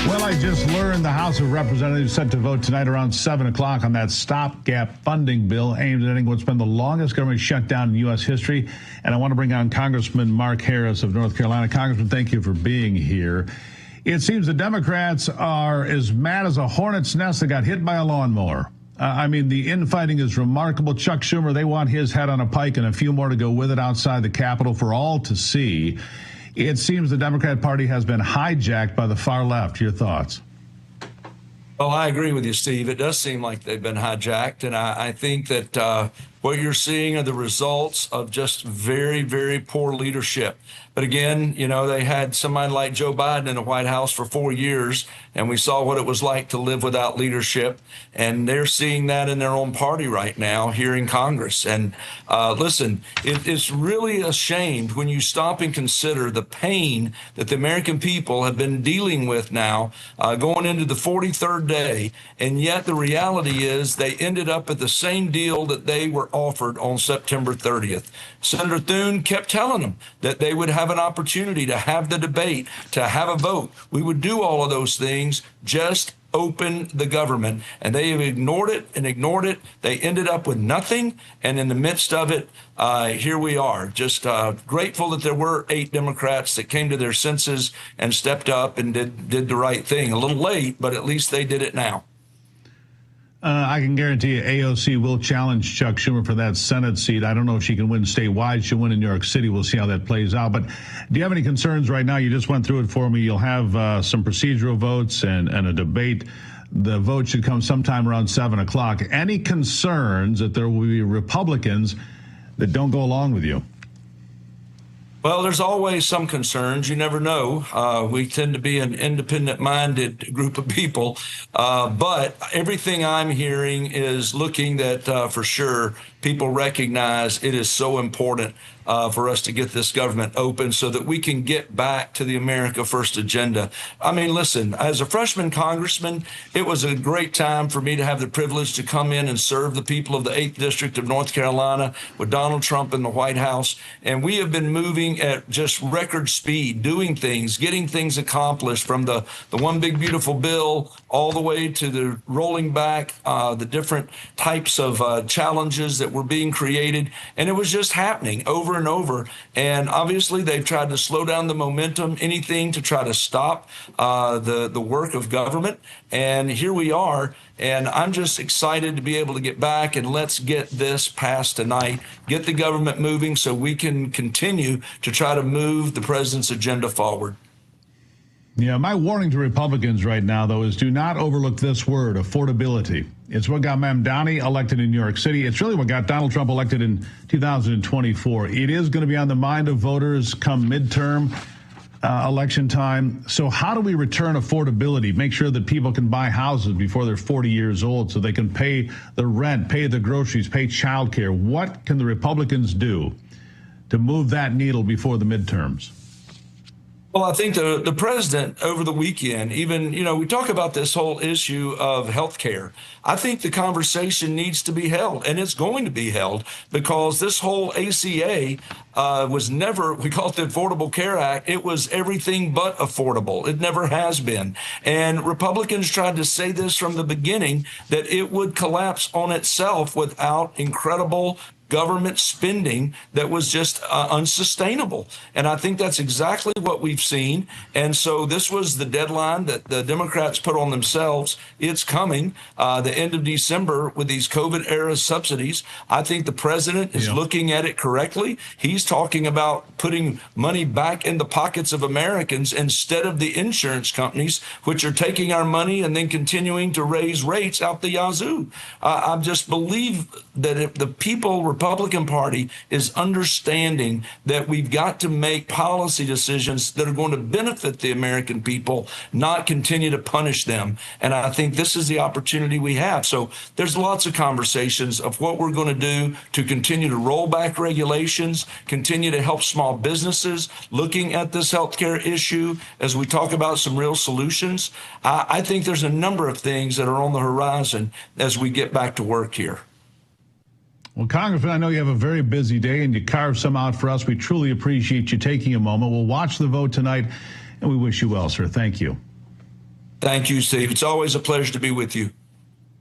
Well, I just learned the House of Representatives set to vote tonight around 7 o'clock on that stopgap funding bill aimed at ending what's been the longest government shutdown in U.S. history. And I want to bring on Congressman Mark Harris of North Carolina. Congressman, thank you for being here. It seems the Democrats are as mad as a hornet's nest that got hit by a lawnmower. I mean, the infighting is remarkable. Chuck Schumer, they want his head on a pike and a few more to go with it outside the Capitol for all to see. It seems the Democrat Party has been hijacked by the far left. Your thoughts? Well, I agree with you, Steve. It does seem like they've been hijacked. And I think that what you're seeing are the results of just very, very poor leadership. But again, you know, they had somebody like Joe Biden in the White House for 4 years, and we saw what it was like to live without leadership. And they're seeing that in their own party right now here in Congress. And listen, it's really a shame when you stop and consider the pain that the American people have been dealing with now, going into the 43rd day. And yet the reality is they ended up at the same deal that they were offered on September 30th. Senator Thune kept telling them that they would have an opportunity to have the debate, to have a vote. We would do all of those things, just open the government. And they have ignored it and ignored it. They ended up with nothing. And in the midst of it, here we are, just grateful that there were 8 Democrats that came to their senses and stepped up and did the right thing. A little late, but at least they did it now. I can guarantee you AOC will challenge Chuck Schumer for that Senate seat. I don't know if she can win statewide. She'll win in New York City. We'll see how that plays out. But do you have any concerns right now? You just went through it for me. You'll have some procedural votes and a debate. The vote should come sometime around 7 o'clock. Any concerns that there will be Republicans that don't go along with you? Well, there's always some concerns. You never know. We tend to be an independent-minded group of people. But everything I'm hearing is looking that for sure people recognize it is so important for us to get this government open so that we can get back to the America First agenda. I mean, listen, as a freshman congressman, it was a great time for me to have the privilege to come in and serve the people of the 8th District of North Carolina with Donald Trump in the White House. And we have been moving at just record speed, doing things, getting things accomplished, from the one big beautiful bill all the way to the rolling back the different types of challenges that were being created. And it was just happening over and over. And obviously they've tried to slow down the momentum, anything to try to stop the work of government. And here we are. And I'm just excited to be able to get back and let's get this passed tonight, get the government moving so we can continue to try to move the president's agenda forward. Yeah, my warning to Republicans right now, though, is do not overlook this word, affordability. It's what got Mamdani elected in New York City. It's really what got Donald Trump elected in 2024. It is going to be on the mind of voters come midterm election time. So how do we return affordability, make sure that people can buy houses before they're 40 years old so they can pay the rent, pay the groceries, pay childcare? What can the Republicans do to move that needle before the midterms? Well, I think the president over the weekend, even, you know, we talk about this whole issue of health care. I think the conversation needs to be held, and it's going to be held, because this whole ACA was never, we call it the Affordable Care Act. It was everything but affordable. It never has been. And Republicans tried to say this from the beginning, that it would collapse on itself without incredible government spending that was just unsustainable. And I think that's exactly what we've seen. And so this was the deadline that the Democrats put on themselves. It's coming the end of December with these COVID era subsidies. I think the president is looking at it correctly. He's talking about putting money back in the pockets of Americans instead of the insurance companies, which are taking our money and then continuing to raise rates out the yazoo. I just believe that if the Republican Party is understanding that we've got to make policy decisions that are going to benefit the American people, not continue to punish them. And I think this is the opportunity we have. So there's lots of conversations of what we're going to do to continue to roll back regulations, continue to help small businesses, looking at this healthcare issue as we talk about some real solutions. I think there's a number of things that are on the horizon as we get back to work here. Well, Congressman, I know you have a very busy day and you carved some out for us. We truly appreciate you taking a moment. We'll watch the vote tonight and we wish you well, sir. Thank you. Thank you, Steve. It's always a pleasure to be with you.